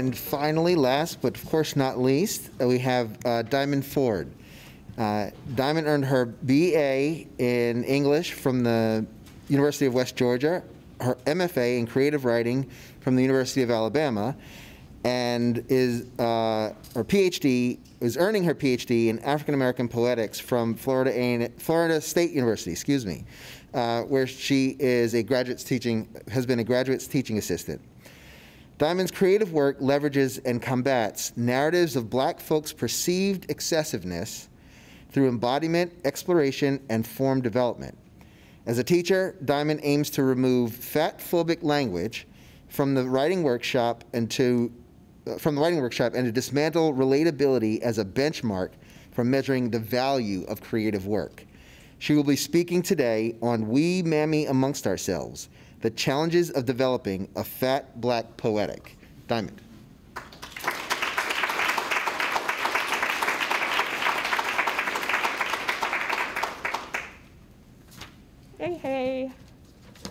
And finally, last but of course not least, we have Diamond Ford. Diamond earned her BA in English from the University of West Georgia, her MFA in creative writing from the University of Alabama, and is earning her PhD in African American poetics from Florida State University, where she is has been a graduate teaching assistant. Diamond's creative work leverages and combats narratives of Black folks' perceived excessiveness through embodiment, exploration, and form development. As a teacher, Diamond aims to remove fat-phobic language from the writing workshop and to dismantle relatability as a benchmark for measuring the value of creative work. She will be speaking today on We Mammy Amongst Ourselves, the challenges of developing a fat Black poetic. Diamond. Hey.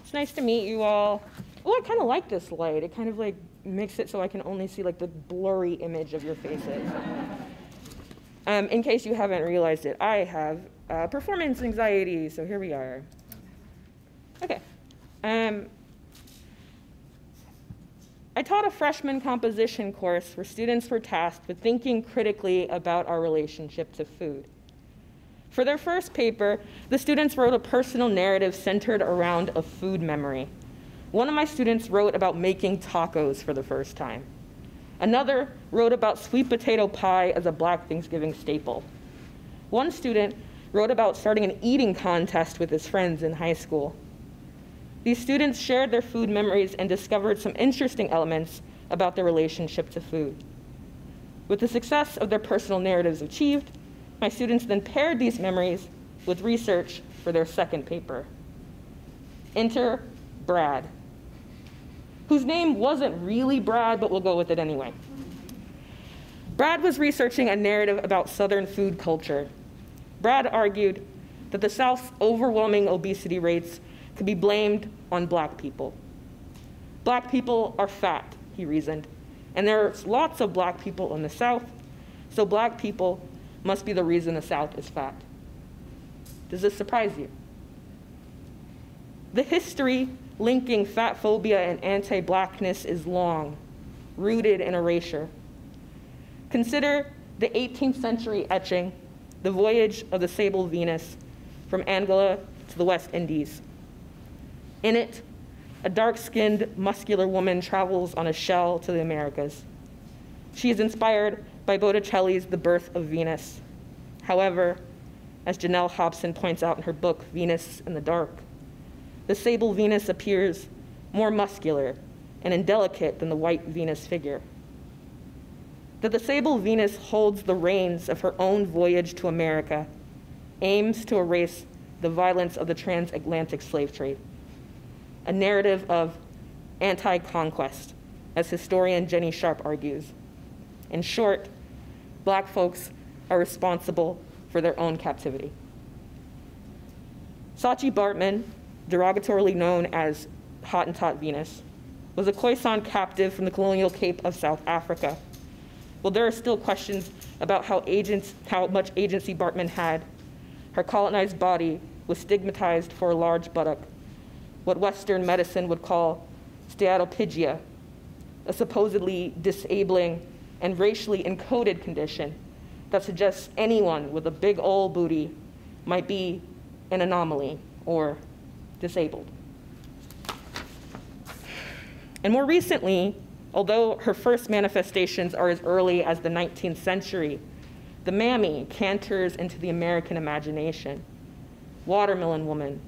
It's nice to meet you all. Oh, I kind of like this light. It kind of like makes it so I can only see like the blurry image of your faces. In case you haven't realized it, I have performance anxiety, so here we are. Okay. I taught a freshman composition course where students were tasked with thinking critically about our relationship to food. For their first paper, the students wrote a personal narrative centered around a food memory. One of my students wrote about making tacos for the first time. Another wrote about sweet potato pie as a Black Thanksgiving staple. One student wrote about starting an eating contest with his friends in high school. These students shared their food memories and discovered some interesting elements about their relationship to food. With the success of their personal narratives achieved, my students then paired these memories with research for their second paper. Enter Brad, whose name wasn't really Brad, but we'll go with it anyway. Brad was researching a narrative about Southern food culture. Brad argued that the South's overwhelming obesity rates could be blamed on Black people. Black people are fat, he reasoned, and there's lots of Black people in the South, so Black people must be the reason the South is fat. Does this surprise you? The history linking fat phobia and anti-Blackness is long, rooted in erasure. Consider the 18th century etching, The Voyage of the Sable Venus, from Angola to the West Indies. In it, a dark-skinned, muscular woman travels on a shell to the Americas. She is inspired by Botticelli's The Birth of Venus. However, as Janelle Hobson points out in her book, Venus in the Dark, the sable Venus appears more muscular and indelicate than the white Venus figure. That the sable Venus holds the reins of her own voyage to America, aims to erase the violence of the transatlantic slave trade. A narrative of anti-conquest, as historian Jenny Sharp argues. In short, Black folks are responsible for their own captivity. Saatchi Baartman, derogatorily known as Hottentot Venus, was a Khoisan captive from the colonial Cape of South Africa. Well, there are still questions about how much agency Baartman had. Her colonized body was stigmatized for a large buttock, what Western medicine would call steatopygia, a supposedly disabling and racially encoded condition that suggests anyone with a big old booty might be an anomaly or disabled. And more recently, although her first manifestations are as early as the 19th century, the mammy canters into the American imagination. Watermelon woman,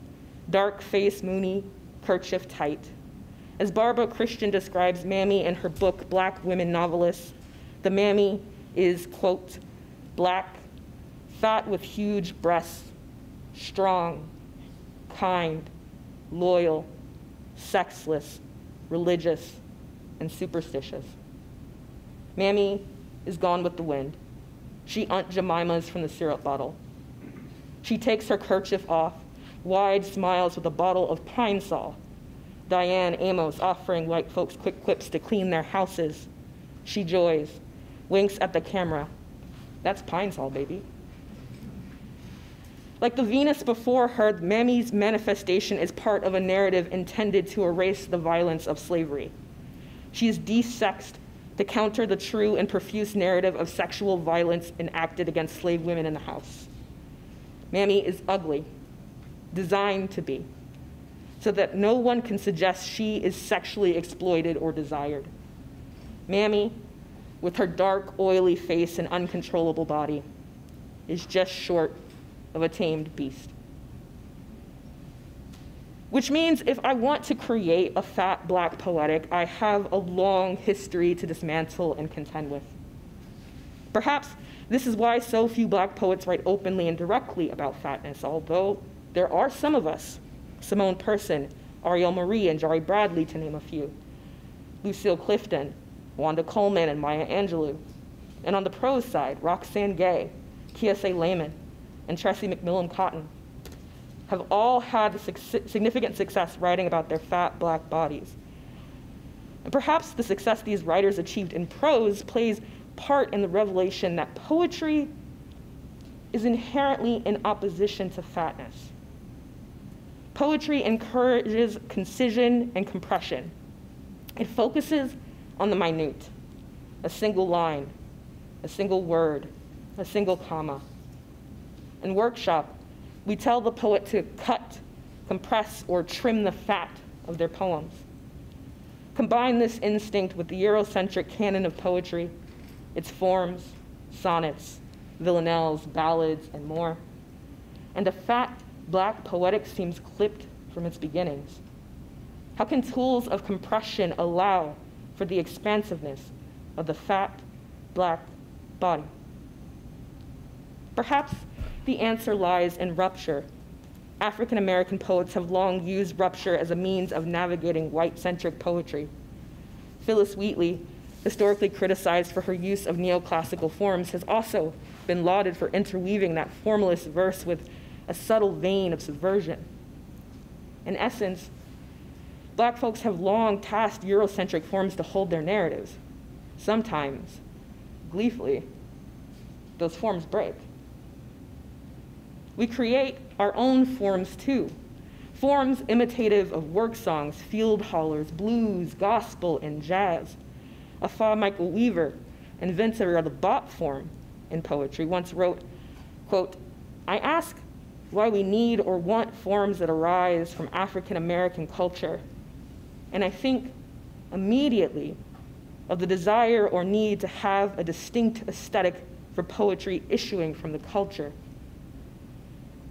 dark face moony, kerchief tight. As Barbara Christian describes mammy in her book, Black Women Novelists, the mammy is, quote, Black, fat with huge breasts, strong, kind, loyal, sexless, religious, and superstitious. Mammy is gone with the wind. She Aunt Jemima's from the syrup bottle. She takes her kerchief off, wide smiles with a bottle of Pine Sol. Diane Amos offering white folks quick quips to clean their houses. She joys, winks at the camera. That's Pine Sol, baby. Like the Venus before her, Mammy's manifestation is part of a narrative intended to erase the violence of slavery. She is desexed to counter the true and profuse narrative of sexual violence enacted against slave women in the house. Mammy is ugly, designed to be, so that no one can suggest she is sexually exploited or desired. Mammy, with her dark, oily face and uncontrollable body, is just short of a tamed beast. Which means if I want to create a fat Black poetic, I have a long history to dismantle and contend with. Perhaps this is why so few Black poets write openly and directly about fatness, although there are some of us, Simone Person, Ariel Marie, and Jari Bradley, to name a few, Lucille Clifton, Wanda Coleman, and Maya Angelou. And on the prose side, Roxane Gay, Kiese Layman, and Tressie McMillan Cotton have all had significant success writing about their fat Black bodies. And perhaps the success these writers achieved in prose plays part in the revelation that poetry is inherently in opposition to fatness. Poetry encourages concision and compression. It focuses on the minute, a single line, a single word, a single comma. In workshop, we tell the poet to cut, compress, or trim the fat of their poems. Combine this instinct with the Eurocentric canon of poetry, its forms, sonnets, villanelles, ballads, and more, and a fat Black poetic seems clipped from its beginnings. How can tools of compression allow for the expansiveness of the fat Black body? Perhaps the answer lies in rupture. African American poets have long used rupture as a means of navigating white-centric poetry. Phyllis Wheatley, historically criticized for her use of neoclassical forms, has also been lauded for interweaving that formalist verse with a subtle vein of subversion. In essence, Black folks have long tasked Eurocentric forms to hold their narratives. Sometimes, gleefully, those forms break. We create our own forms too, forms imitative of work songs, field hollers, blues, gospel, and jazz. Afaa Michael Weaver, inventor of the bop form in poetry, once wrote, quote, "I ask why we need or want forms that arise from African American culture, and I think immediately of the desire or need to have a distinct aesthetic for poetry issuing from the culture."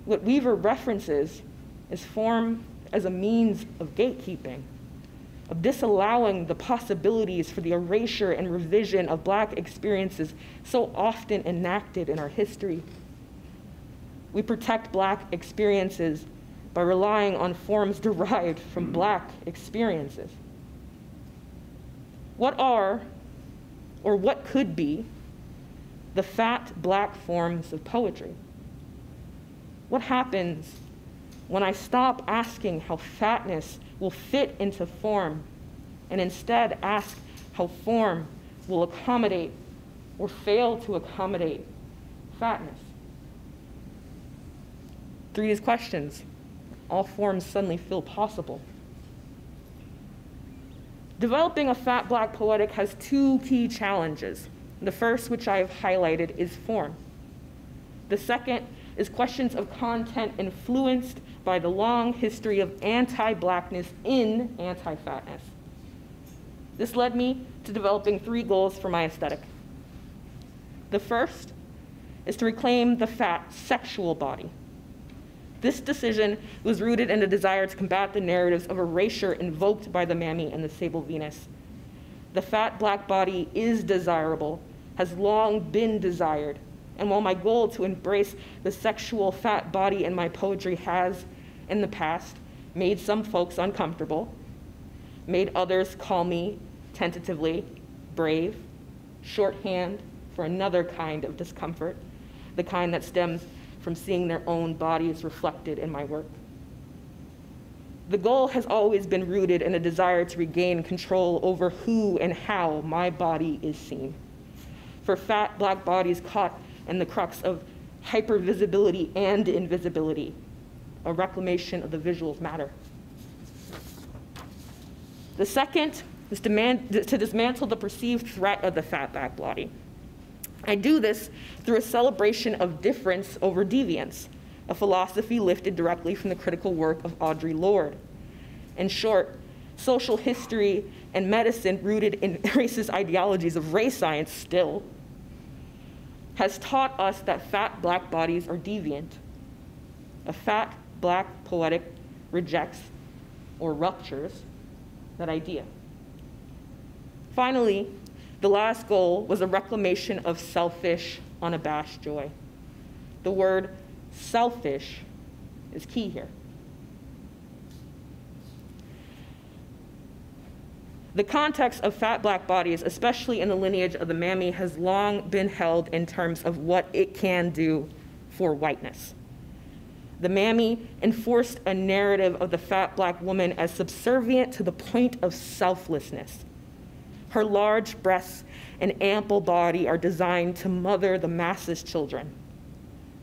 What Weaver references is form as a means of gatekeeping, of disallowing the possibilities for the erasure and revision of Black experiences so often enacted in our history. We protect Black experiences by relying on forms derived from Black experiences. What are, or what could be, the fat Black forms of poetry? What happens when I stop asking how fatness will fit into form and instead ask how form will accommodate or fail to accommodate fatness? Through these questions, all forms suddenly feel possible. Developing a fat Black poetic has two key challenges. The first, which I have highlighted, is form. The second is questions of content influenced by the long history of anti-Blackness in anti-fatness. This led me to developing 3 goals for my aesthetic. The first is to reclaim the fat sexual body. This decision was rooted in a desire to combat the narratives of erasure invoked by the Mammy and the Sable Venus. The fat Black body is desirable, has long been desired, and while my goal to embrace the sexual fat body in my poetry has, in the past, made some folks uncomfortable, made others call me, tentatively, brave, shorthand for another kind of discomfort, the kind that stems from seeing their own bodies reflected in my work. The goal has always been rooted in a desire to regain control over who and how my body is seen. For fat Black bodies caught in the crux of hypervisibility and invisibility, a reclamation of the visuals matter. The second is to dismantle the perceived threat of the fat Black body. I do this through a celebration of difference over deviance, a philosophy lifted directly from the critical work of Audre Lorde. In short, social history and medicine rooted in racist ideologies of race science still has taught us that fat Black bodies are deviant. A fat Black poetic rejects or ruptures that idea. Finally, the last goal was a reclamation of selfish, unabashed joy. The word selfish is key here. The context of fat Black bodies, especially in the lineage of the mammy, has long been held in terms of what it can do for whiteness. The mammy enforced a narrative of the fat Black woman as subservient to the point of selflessness. Her large breasts and ample body are designed to mother the masses' children,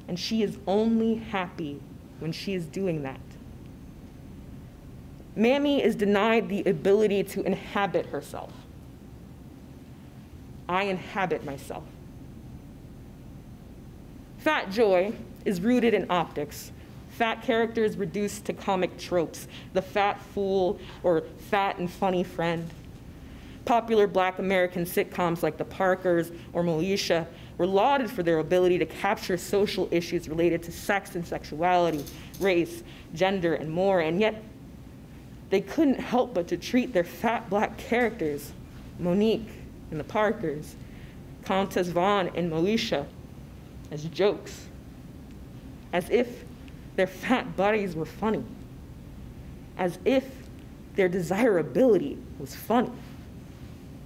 and she is only happy when she is doing that. Mammy is denied the ability to inhabit herself. I inhabit myself. Fat joy is rooted in optics. Fat characters reduced to comic tropes, the fat fool or fat and funny friend. Popular Black American sitcoms like The Parkers or Moesha were lauded for their ability to capture social issues related to sex and sexuality, race, gender, and more, and yet they couldn't help but to treat their fat Black characters, Monique and The Parkers, Countess Vaughn and Moesha, as jokes, as if their fat bodies were funny, as if their desirability was funny,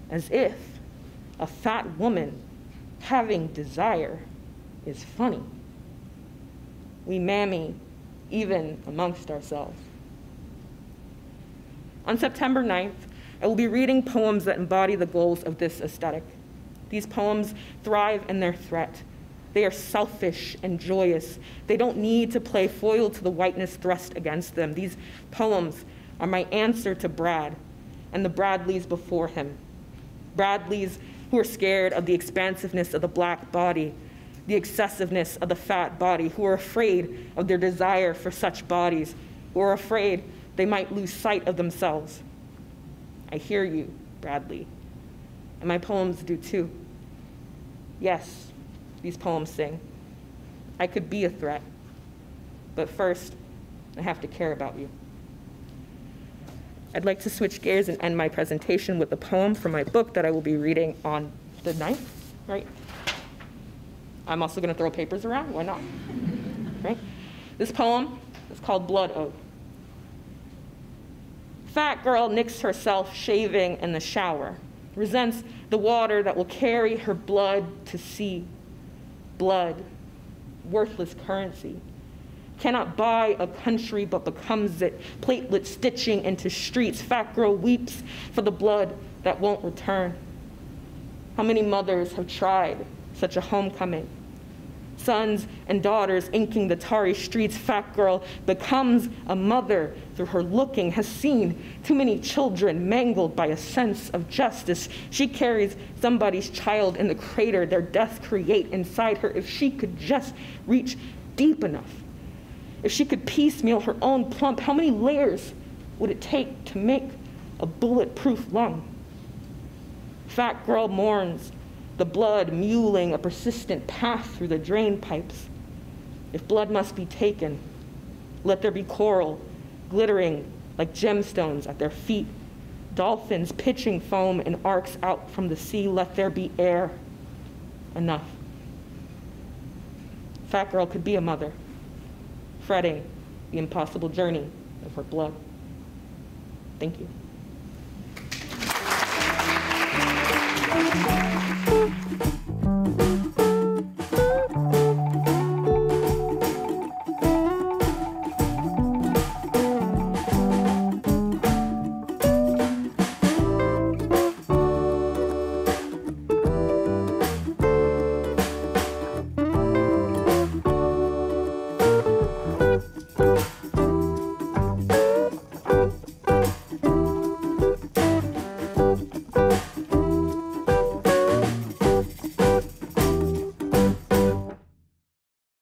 as if a fat woman having desire is funny. We mammy even amongst ourselves. On September 9th, I will be reading poems that embody the goals of this aesthetic. These poems thrive in their threat. They are selfish and joyous. They don't need to play foil to the whiteness thrust against them. These poems are my answer to Brad and the Bradleys before him. Bradleys who are scared of the expansiveness of the Black body, the excessiveness of the fat body, who are afraid of their desire for such bodies, who are afraid they might lose sight of themselves. I hear you, Bradley, and my poems do too. Yes, these poems sing. I could be a threat, but first, I have to care about you. I'd like to switch gears and end my presentation with a poem from my book that I will be reading on the 9th, right? I'm also gonna throw papers around, why not, right? This poem is called Blood Ode. Fat girl nicks herself shaving in the shower, resents the water that will carry her blood to sea. Blood, worthless currency, cannot buy a country but becomes it, platelet stitching into streets. Fat girl weeps for the blood that won't return. How many mothers have tried such a homecoming? Sons and daughters inking the tarry streets. Fat girl becomes a mother through her looking, has seen too many children mangled by a sense of justice. She carries somebody's child in the crater their death create inside her. If she could just reach deep enough, if she could piecemeal her own plump, how many layers would it take to make a bulletproof lung? Fat girl mourns the blood muling a persistent path through the drain pipes. If blood must be taken, let there be coral glittering like gemstones at their feet, dolphins pitching foam in arcs out from the sea. Let there be air. Enough. Fat girl could be a mother, fretting the impossible journey of her blood. Thank you.